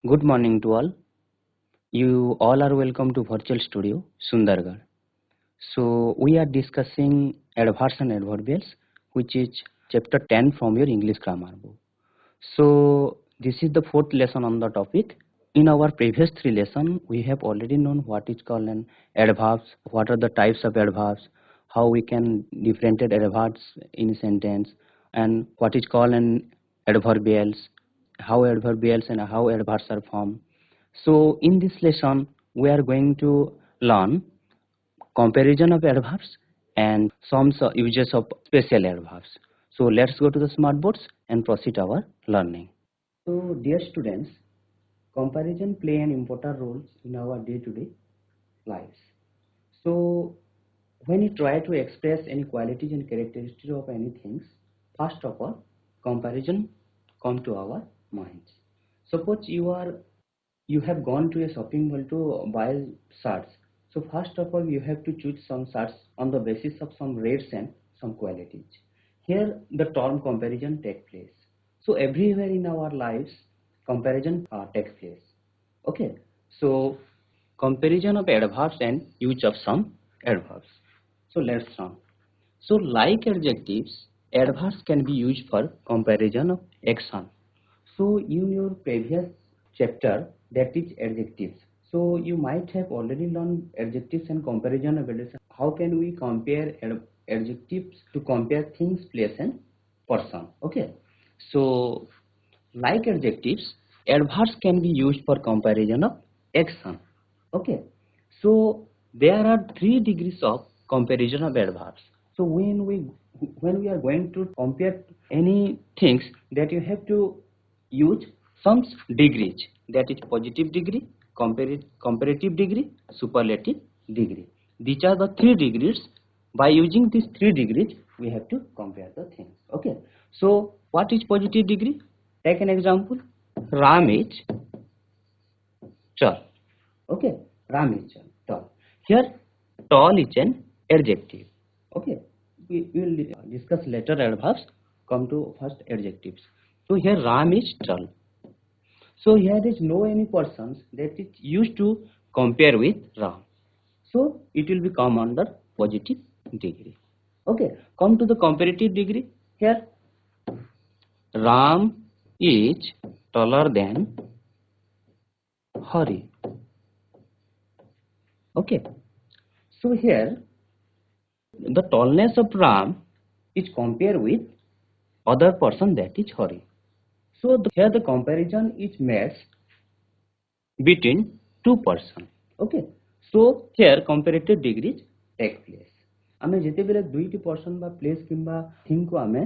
Good morning to all. You all are welcome to Virtual Studio Sundargarh. So we are discussing adverbs and adverbials, which is chapter 10 from your English grammar book. So this is the fourth lesson on the topic. In our previous three lessons, we have already known what is called an adverbs, what are the types of adverbs, how we can differentiate adverbs in a sentence, and what is called an adverbials, how adverbials and how adverbs are formed. So in this lesson, we are going to learn comparison of adverbs and some uses of special adverbs. So let's go to the smart boards and proceed our learning. So dear students, comparison play an important role in our day-to-day lives. So when you try to express any qualities and characteristics of anything, first of all, comparison come to our minds. Suppose you have gone to a shopping mall to buy shirts. So first of all, you have to choose some shirts on the basis of some rates and some qualities. Here, the term comparison takes place. So everywhere in our lives, comparison takes place. Okay. So comparison of adverbs and use of some adverbs. So let's learn. So like adjectives, adverbs can be used for comparison of action. So in your previous chapter, that is adjectives. So you might have already learned adjectives and comparison of adjectives. How can we compare adjectives to compare things, place and person? Okay. So like adjectives, adverbs can be used for comparison of action. Okay. So there are 3 degrees of comparison of adverbs. So when we are going to compare any things, that you have to use some degrees, that is positive degree, comparative degree, superlative degree. These are the 3 degrees. By using these 3 degrees, we have to compare the things. Okay. So what is positive degree? Take an example. Ram is tall. Okay. Ram is tall. Here, tall is an adjective. Okay. We will discuss later adverbs. Come to first adjectives. So here Ram is tall. So here is no any persons that is used to compare with Ram. So it will become under positive degree. Okay. Come to the comparative degree. Here Ram is taller than Hari. Okay. So here the tallness of Ram is compared with other person, that is Hari. So here the comparison is made between two persons. Okay. So here comparative degrees take place. आमे जेतेबेले दुईटी person बा place किंबा thing को आमे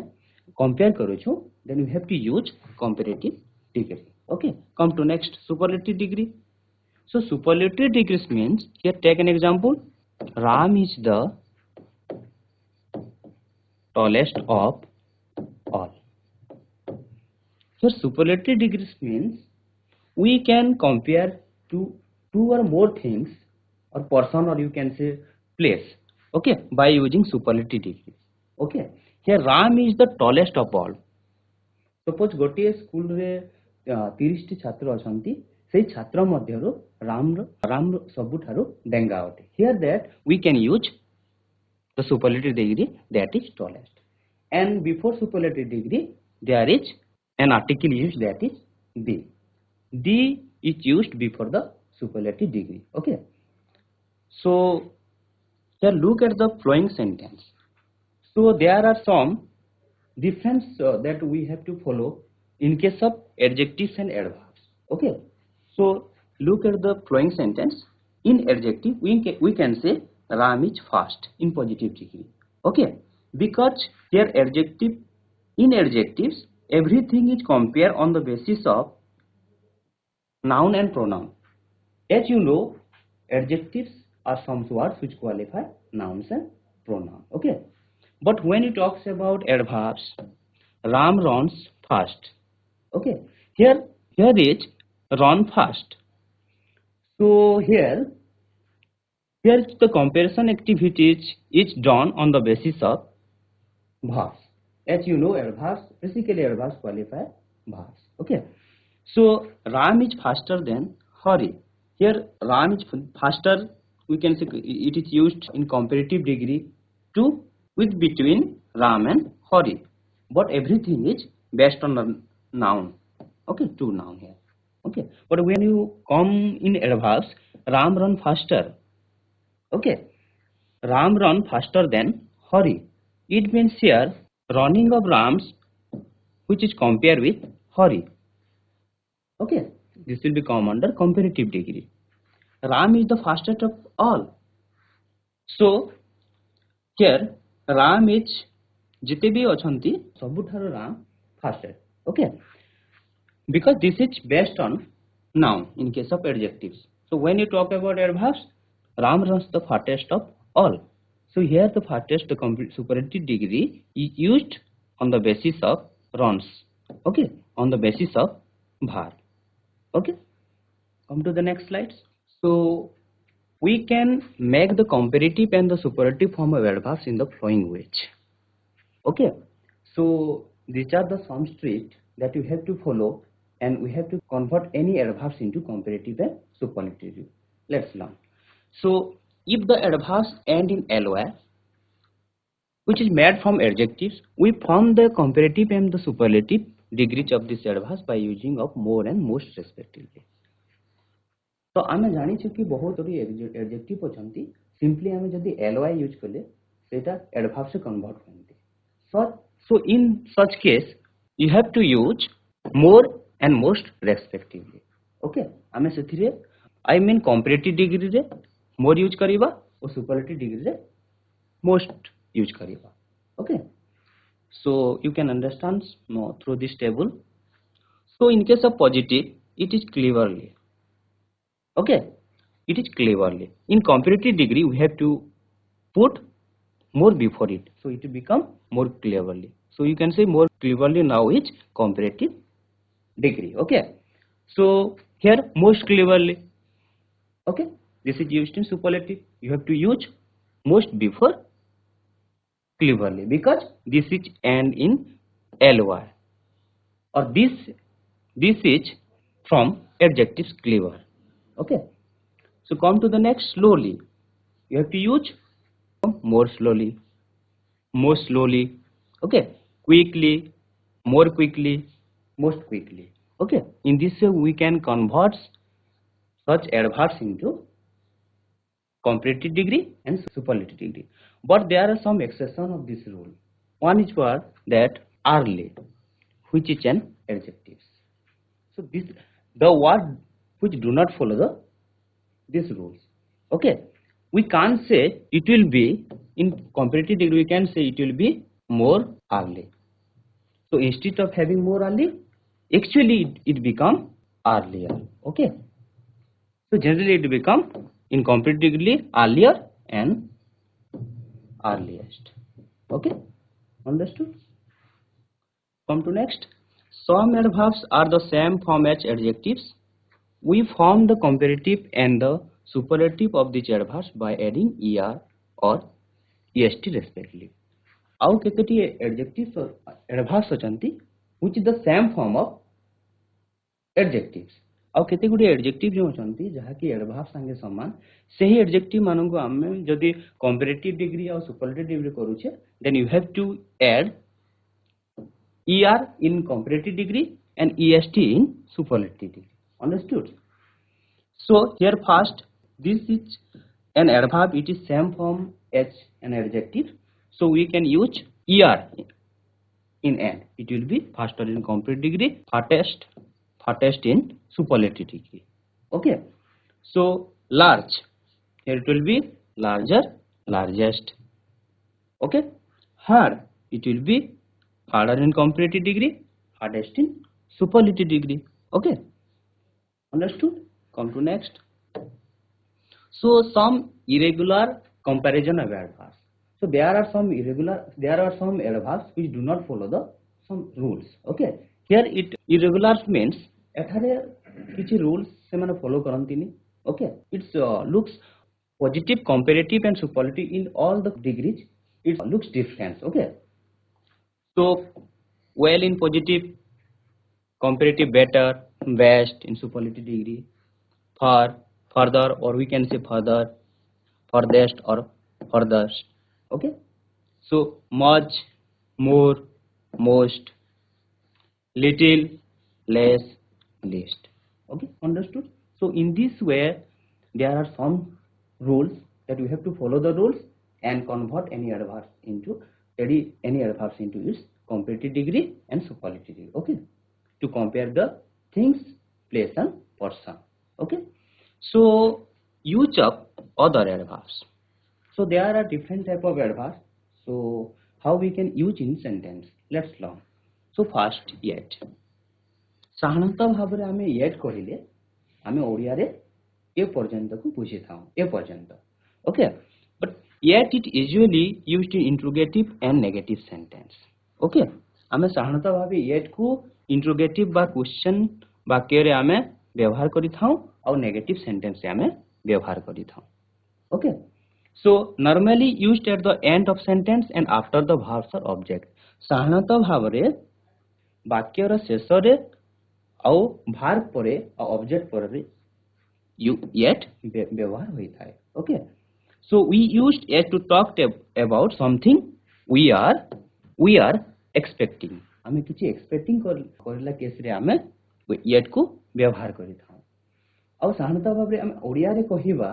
compare करूछु, then we have to use comparative degree. Okay. Come to next, superlative degree. So superlative degrees means, here take an example. Ram is the tallest of all. So superlative degrees means we can compare two or more things or person, or you can say place. Okay, by using superlative degrees. Okay, here Ram is the tallest of all. Suppose गोटे school रे 30 T छात्र अछंती, सेही छात्र मध्यरो राम सबुठारो डेंगा अटे. Here that we can use the superlative degree, that is tallest. And before superlative degree, there is an article used, that is the. The is used before the superlative degree. Okay. So here look at the flowing sentence. So there are some difference that we have to follow in case of adjectives and adverbs. Okay. So look at the flowing sentence. In adjective, we can say Ram is fast in positive degree. Okay. Because here in adjectives, everything is compared on the basis of noun and pronoun. As you know, adjectives are some words which qualify nouns and pronoun. Okay. But when it talks about adverbs, Ram runs fast. Okay. Here is run fast. So here the comparison activities is done on the basis of verbs. As you know, adverbs, basically adverbs qualify verbs. Okay. So Ram is faster than Hari. Here Ram is faster. We can say it is used in comparative degree to with between Ram and Hari. But everything is based on a noun. Okay, two noun here. Okay, but when you come in adverbs, Ram run faster. Okay, Ram run faster than Hari. It means here running of Rams which is compared with Hari. Okay, this will become under comparative degree. Ram is the fastest of all. So here Ram is जिते भी अछंती सबुठारो Ram fastest. Okay, because this is based on noun in case of adjectives. So when you talk about adverbs, Ram runs the fastest of all. So here the fastest, the superlative degree is used on the basis of runs. Okay, on the basis of var. Okay, come to the next slides. So we can make the comparative and the superlative form of adverbs in the following ways. Okay, so these are the some street that you have to follow, and we have to convert any adverbs into comparative and superlative. Let's learn. So if the adverbs end in ly, which is made from adjectives, we form the comparative and the superlative degrees of these adverbs by using of more and most respectively. तो आमे जानी छु कि बहुत सारी adjective अछंती simply आमे जदी ly use करले सेटा एडवर्ब से convert होंती. So in such case you have to use more and most respectively. Okay, आमे सेथिरे I mean comparative degree रे more यूज करिबा और superlative degree रे most यूज करिबा. Okay, so you can understand through this table. So in case of positive it is cleverly. Okay, it is cleverly. In comparative degree we have to put more before it, so it will become more cleverly. So you can say more cleverly now is comparative degree. Okay, so here most cleverly. Okay, this is used in superlative. You have to use most before cleverly because this is end in ly, or this is from adjectives clever. Okay, so come to the next slowly. You have to use more slowly, okay, quickly, more quickly, most quickly. Okay, in this way we can convert such adverbs into comparative degree and superlative degree. But there are some exceptions of this rule. One is for that early, which is an adjective. So this the word which do not follow these rules. Okay, we can't say it will be in comparative degree. We can say it will be more early. So instead of having more early, actually it become earlier. Okay, so generally it become in comparative degree earlier and earliest. Okay, understood? Come to next. Some adverbs are the same form as adjectives. We form the comparative and the superlative of these adverbs by adding er or est respectively. Out केतेटी adjectives or adverbs अचंती which is the same form of adjectives. आउ केते गुडी adjective जो अचंती जहा कि adverb संगे समान सही adjective मानन को आमे जदी comparative degree और superlative degree करूछे then you have to add er in comparative degree and est in superlative degree. Understood? So here first, this is an adverb. It is same form as an adjective. So we can use er in end. It will be faster in comparative degree, fastest in superlative degree. Okay. So large, here it will be larger, largest. Okay. Hard, it will be harder in comparative degree, hardest in superlative degree. Okay, understood? Come to next. So some irregular comparison of adverbs. So there are some adverbs which do not follow some rules. Okay, here it irregular means एठारे किछि rules से माने follow करंतिनी. Okay, it looks positive, comparative and superlative in all the degrees. It looks different. Okay, so well in positive, comparative better, best in superlative degree, far, further, or we can say further, furthest or furthest. Okay, so much, more, most, little, less, least. Okay, understood? So in this way there are some rules that we have to follow the rules and convert any adverbs into any adverbs into its comparative degree and superlative degree. Okay, to compare the things, place and person. Okay, so use of other adverbs. So there are different type of adverbs. So how we can use in sentence? Let's learn. So first, yet. ସାଧାରଣତଃ ଭାବରେ ଆମେ yet କହିଲେ ଆମେ ଓଡ଼ିଆରେ ଏ ପର୍ଯ୍ୟନ୍ତକୁ ବୁଝିଥାଉ ଏ ପର୍ଯ୍ୟନ୍ତ. Okay, but yet it usually used in interrogative and negative sentence. Okay, ଆମେ ସାଧାରଣତଃ ଭାବେ yet କୁ interrogative ବା question ବାକ୍ୟରେ ଆମେ ବ୍ୟବହାର କରିଥାଉ ଆଉ negative sentence ରେ ଆମେ ବ୍ୟବହାର କରିଥାଉ. Okay, so normally used at the end of sentence and after the verbs or object. ସାଧାରଣତଃ ଭାବରେ ବାକ୍ୟର ଶେଷରେ ଆଉ verb ପରେ ଆଉ object ପରେ yet ବ୍ୟବହାର ହୋଇଥାଏ. Okay, so we used yet to talk about something we are expecting. ଆମେ କିଛି expecting କରିଲା କେସରେ ଆମେ yet କୁ ବ୍ୟବହାର କରିଥାଉ. ଆଉ ସାଧାରଣତଃ ଭାବରେ ଆମେ ଓଡ଼ିଆରେ କହିବା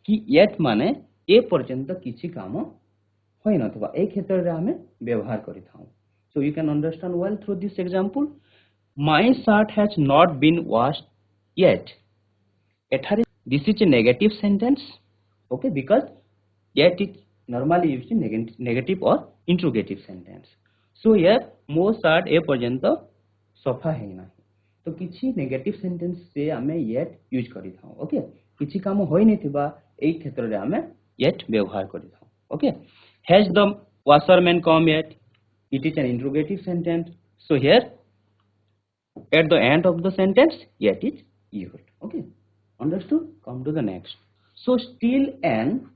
କି yet ମାନେ ଏ ପର୍ଯ୍ୟନ୍ତ କିଛି କାମ ହୋଇନଥିବା, এই କ୍ଷେତ୍ରରେ ଆମେ ବ୍ୟବହାର କରିଥାଉ. So you can understand well through this example. My shirt has not been washed yet. This is a negative sentence. Okay, because yet it normally used in negative or interrogative sentence. So here ମୋ shirt ए पर्यंत सफा ହେଇନାହିଁ. तो किछि negative sentence से हमें yet use करिथाउ. Okay, किछि काम होई नथिबा एई क्षेत्र रे हमें yet व्यवहार करिथाउ. Okay, has the washerman come yet? It is an interrogative sentence. So here at the end of the sentence yet is used. Okay, understood? Come to the next. So still and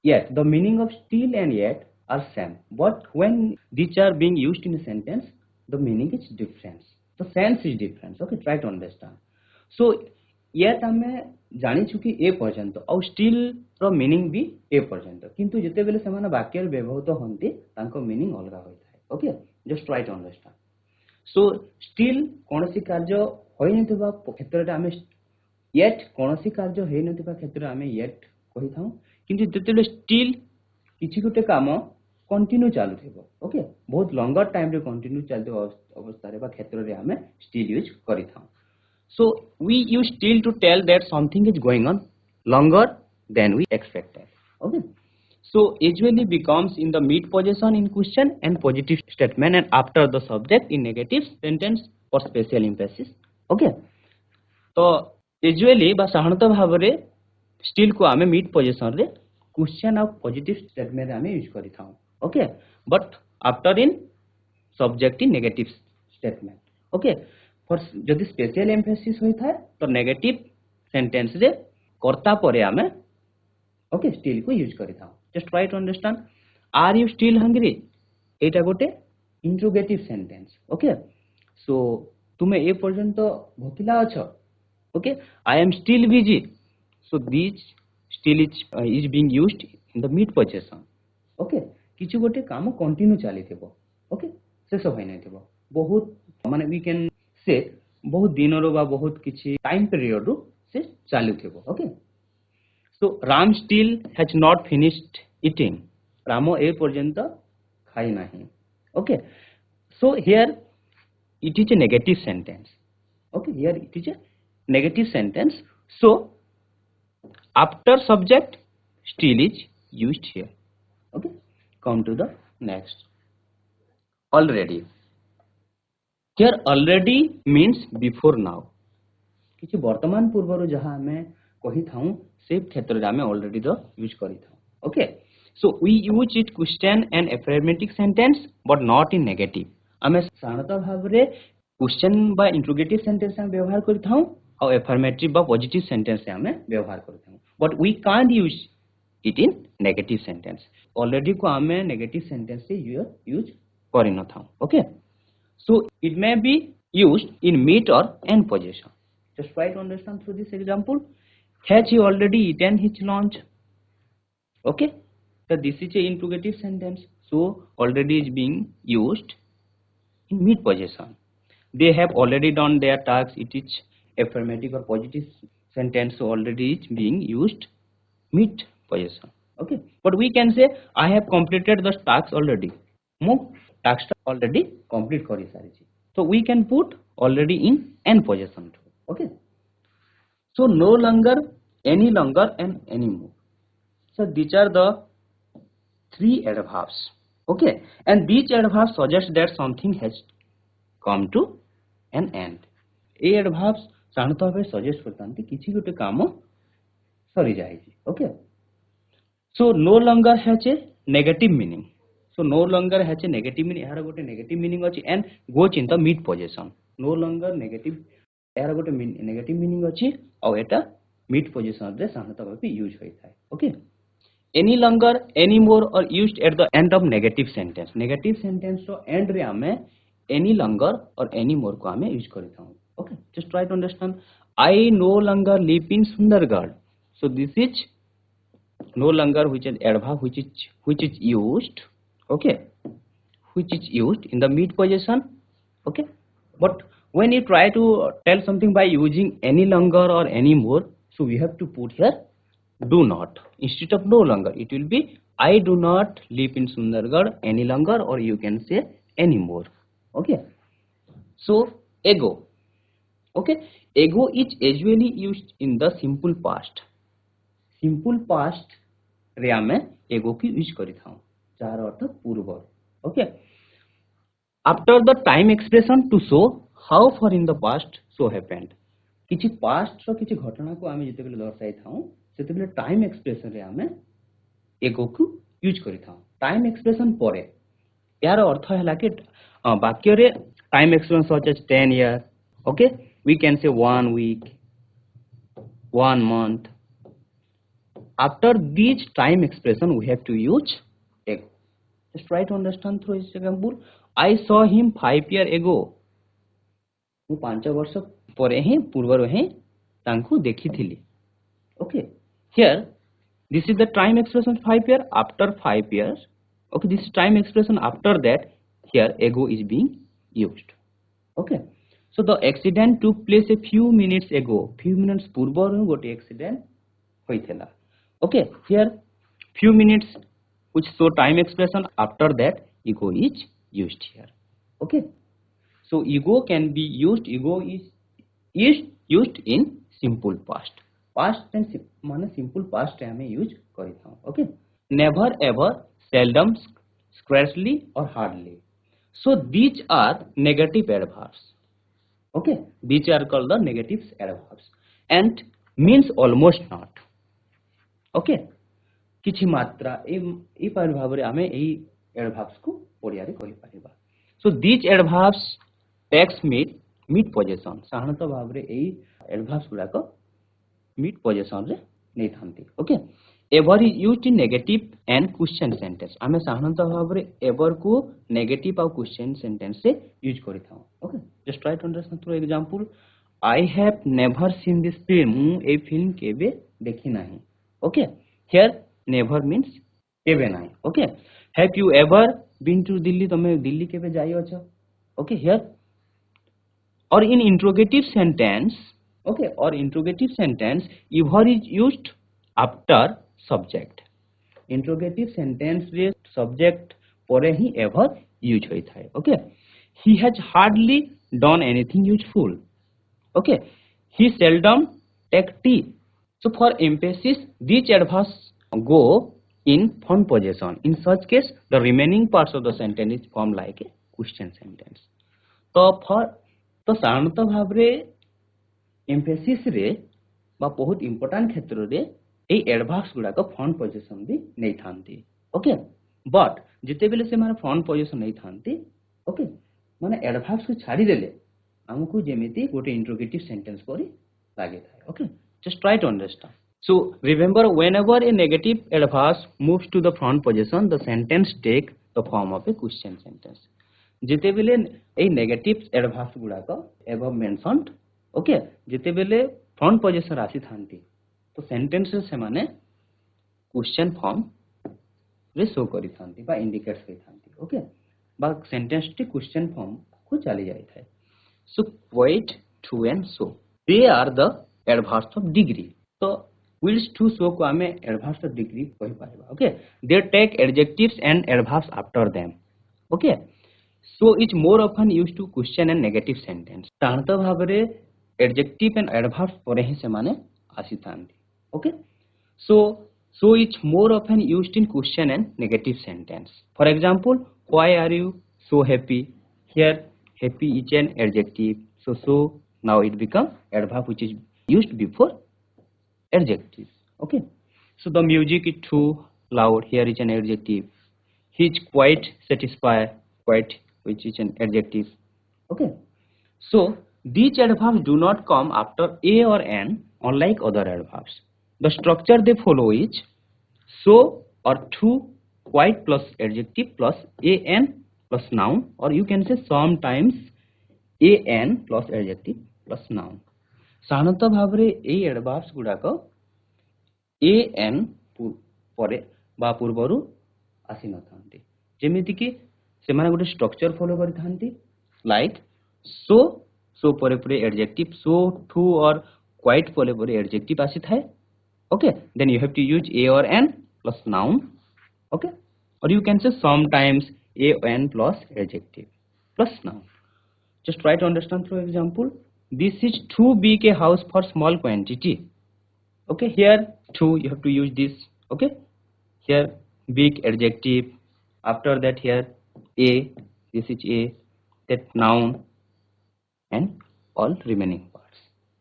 yet, the meaning of still and yet are same, but when these are being used in a sentence the meaning is different, the sense is different. Okay, try to understand. So yet ଆମେ ଜାଣିଛୁ କି ଏ ପର୍ଯ୍ୟନ୍ତ ଆଉ still ର meaning ବି ଏ ପର୍ଯ୍ୟନ୍ତ, କିନ୍ତୁ ଯେତେବେଳେ ସେମାନେ ବାକ୍ୟରେ ବ୍ୟବହୃତ ହୁଅନ୍ତି ତାଙ୍କ meaning ଅଲଗା ହୋଇଥାଏ. Okay, just try to understand. So still କୌଣସି କାର୍ଯ୍ୟ ହୋଇନଥିବା କ୍ଷେତ୍ରରେ ଆମେ yet କୌଣସି କାର୍ଯ୍ୟ ହୋଇନଥିବା କ୍ଷେତ୍ରରେ ଆମେ yet କହିଥାଉ, କିନ୍ତୁ ଯେତେବେଳେ still କିଛି ଗୋଟେ କାମ कंटिन्यू ଚାଲୁଥିବ, ओके, बहुत लॉन्गर टाइम रे कंटिन्यू ଚାଲୁଥିବା ଅବସ୍ଥାରେ ବା କ୍ଷେତ୍ରରେ ଆମେ still यूज କରିଥାଉ. So we use still to tell that something is going on longer than we expected. Okay, so usually becomes in the mid position in question and positive statement and after the subject in negative sentence or special emphasis. Okay, तो usually बा साधारणतः भाବରେ still को आमे mid position रे question और positive statement आमे use करिथाउ. Okay, but after in subject in negative statement. Okay, for जदि special emphasis होई थाए तो negative sentence रे कर्ता परे आमे okay still को use करिथाउ. Just try to understand. Are you still hungry? एटा गोटे interrogative sentence. Okay, so तुमे ए पर्यंत भोकिला अछ. Okay, I am still busy. So this still is being used in the mid position. Okay, किछु गोटे काम continue चली थिबो. Okay, शेष होई नै थिबो, बहुत माने we can say बहुत दिन रो बा बहुत किछि टाइम पीरियड रो से चालू थिबो. Okay, so Ram still has not finished eating. रामो ए पर्यंत खाई नाही. Okay, so here it is a negative sentence. Okay, here it is a negative sentence. So after subject still is used here. Okay, come to the next. Already. Here already means before now. किछि वर्तमान पूर्वरु जहा हमें कहि थाउ से क्षेत्र रे हमें already the use करि थाउ. Okay, so we use it question and affirmative sentence but not in negative. हमें साधारणतः भाबरे question बा interrogative sentence हम व्यवहार करि थाउ और affirmative बा positive sentence से हमें व्यवहार करि थाउ, but we can't use it in negative sentence. Already को हमें negative sentence से use करि न थाउ. Okay, so it may be used in mid or end position. Just try to understand through this example. Has he already eaten his lunch? Okay, so this is a interrogative sentence, so already is being used in mid possession. They have already done their tasks. It is affirmative or positive sentence, so already is being used mid possession. Okay, but we can say I have completed the tasks already. Mo task already complete kari sarichi. So we can put already in n possession too. Okay, so no longer, any longer, and anymore. So these are the three adverbs. Okay, and these adverbs suggest that something has come to an end. A adverbs साधारणतः भावे suggest करतांती किछि गोटे काम सरी जायछि. Okay, so no longer has a negative meaning. So no longer has a negative meaning. एहार गोटे negative meaning अछि and goes in the mid possession. No longer negative, एहार गोटे negative meaning अछि और एटा mid possession रे साधारणतः भावे यूज होई थाए. Okay, any longer, anymore are used at the end of negative sentence. Negative sentence row end रे आमे any longer or anymore को आमे use करिथाउ. Okay, just try to understand. I no longer live in Sundargarh. So this is no longer, which is adverb which is used. Okay, which is used in the mid possession. Okay, but when you try to tell something by using any longer or anymore, so we have to put here do not instead of no longer. It will be I do not live in Sundargarh any longer, or you can say anymore. Okay, so ego. Okay, ego is usually used in the simple past. Simple past रे आमे ego की use करिथाउ jar अर्थ पूर्व. Okay, after the time expression to show how far in the past so happened. किछि past रो किछि घटना को आमे जते बेले दर्शाई थाउ सेते बेले टाइम एक्सप्रेशन रे आमे ego को यूज करिथाउ. टाइम एक्सप्रेशन परे यार अर्थ हैला कि वाक्य रे time expression such as 10 years. Okay, we can say 1 week, 1 month. After these time expression we have to use ego. Just try to understand through this example. I saw him 5 years ago. मु 5 वर्ष परे ही पूर्व ही तांको देखिथिली. Okay, here this is the time expression 5 years. After 5 years, okay, this time expression after that, here ego is being used. Okay, so the accident took place a few minutes ago. Few minutes पूर्व रो गोटे accident होइथेला. Okay, here few minutes which show time expression after that ego is used here. Okay, so ego can be used, ego is used in simple past. Past tense माने simple past रे हमें use करिथाउ. Okay, never, ever, seldom, scarcely or hardly. So these are negative adverbs. Okay, these are called the negative adverbs and means almost not. Okay, किछि मात्रा ए पर भाबरे आमे एई adverbs को पडियारे कहि परिबा. So these adverbs takes mid possession. साधारणतः भाबरे एई adverbs गुडा को mid possession रे नै थांती. Okay, ever is used in negative and question sentence. आमे साधारणतः भाबरे ever को negative और question sentence से use करिथाउ. Okay, just try to understand through example. I have never seen this film. मु ए फिल्म केबे देखि नाही. Okay, here never means केबे नाही. Okay, have you ever been to Delhi? तमे दिल्ली केबे जाई अछ? Okay, here or in interrogative sentence. Okay, or interrogative sentence ever is used after subject. Interrogative sentence रे subject परे ही ever यूज होई थाए. Okay, he has hardly done anything useful. Okay, he seldom take tea. So for emphasis, these adverbs go in firm possession. In such case, the remaining parts of the sentence is formed like a question sentence. तो साधारणतः भाबरे emphasis रे बा बहुत important क्षेत्र रे ए adverbs गुडा को firm possession भी नै थांती. Okay, but जिते बेले से माने firm possession नै थांती. Okay, माने adverbs को छाडी देले हमकु जेमिति गोटे interrogative sentence परी लागे थाए. Okay, just try to understand. So remember, whenever a negative adverb moves to the front possession, the sentence take the form of a question sentence. जिते बेले ए negative adverbs गुडा को above mentioned ओके जेते बेले front position आसी थांती तो sentence से माने question form रे शो करी थांती बा इंडिकेट करी थांती ओके बा सेंटेंस टी क्वेश्चन फॉर्म को चली जाई थाए so quite too and so they are the adverbs of degree तो विल्स टू सो को हमें एडवर्ब्स ऑफ डिग्री कहि पाइबा okay they take adjectives and adverbs after them okay so is more often used to question and negative sentence साधारणतः भाबरे adjective and adverbs परे ही से माने आसी थांती okay so it's more often used in question and negative sentence. For example, why are you so happy? Here happy is an adjective, so now it becomes adverb which is used before adjective. Okay, so the music is too loud. Here is an adjective. He is quite satisfied, quite which is an adjective. Okay, so these adverbs do not come after a or an unlike other adverbs. The structure they follow is so or to quite plus adjective plus an plus noun or you can say sometimes an plus adjective plus noun. साधारणतः भाव ये adverbs गुड़ाक an परे बा पूर्वर आसी न थांती जेमिति कि से माने गोटे स्ट्रक्चर फॉलो करि थांती लाइक सो परे परे एडजेक्टिव सो टू और क्वाइट परे परे एडजेक्टिव आसी थाए okay then you have to use a or an plus noun okay or you can say sometimes an plus adjective plus noun just try to understand through example this is too big a house for small quantity okay here too you have to use this okay here big adjective after that here a this is a that noun and all remaining parts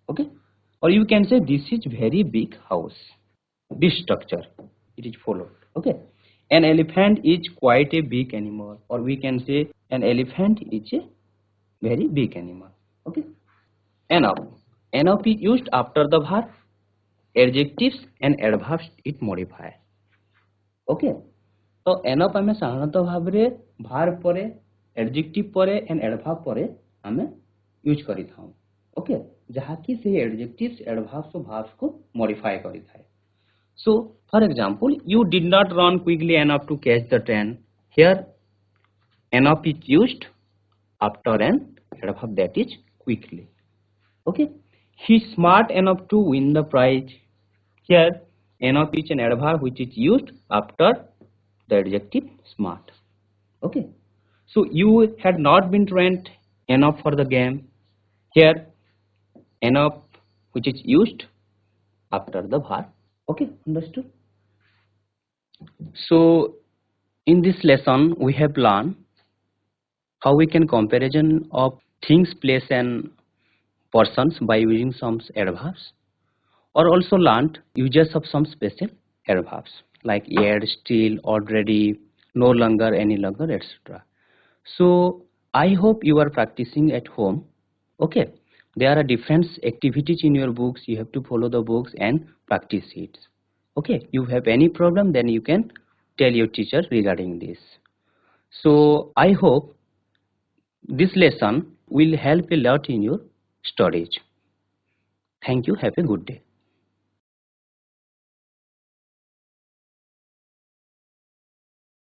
okay or you can say this is very big house this structure it is followed okay an elephant is quite a big animal or we can say an elephant is a very big animal okay enough is used after the verb adjectives and adverbs it modify okay तो enough हमें साधारणतः भाव रे verb परे adjective परे and adverb परे हमें use करि थाउ ओके जहा कि से एडजेक्टिव्स एडवर्ब्स और verbs को मॉडिफाई करि थाए so for example you did not run quickly enough to catch the train here enough is used after an adverb that is quickly okay he smart enough to win the prize here enough is an adverb which is used after the adjective smart okay so you had not been trained enough for the game here enough which is used after the verb okay understood so in this lesson we have learned how we can comparison of things place and persons by using some adverbs or also learned uses of some special adverbs like yet still already no longer any longer etc so I hope you are practicing at home okay there are different activities in your books you have to follow the books and practice it okay you have any problem then you can tell your teacher regarding this so I hope this lesson will help a lot in your studies thank you have a good day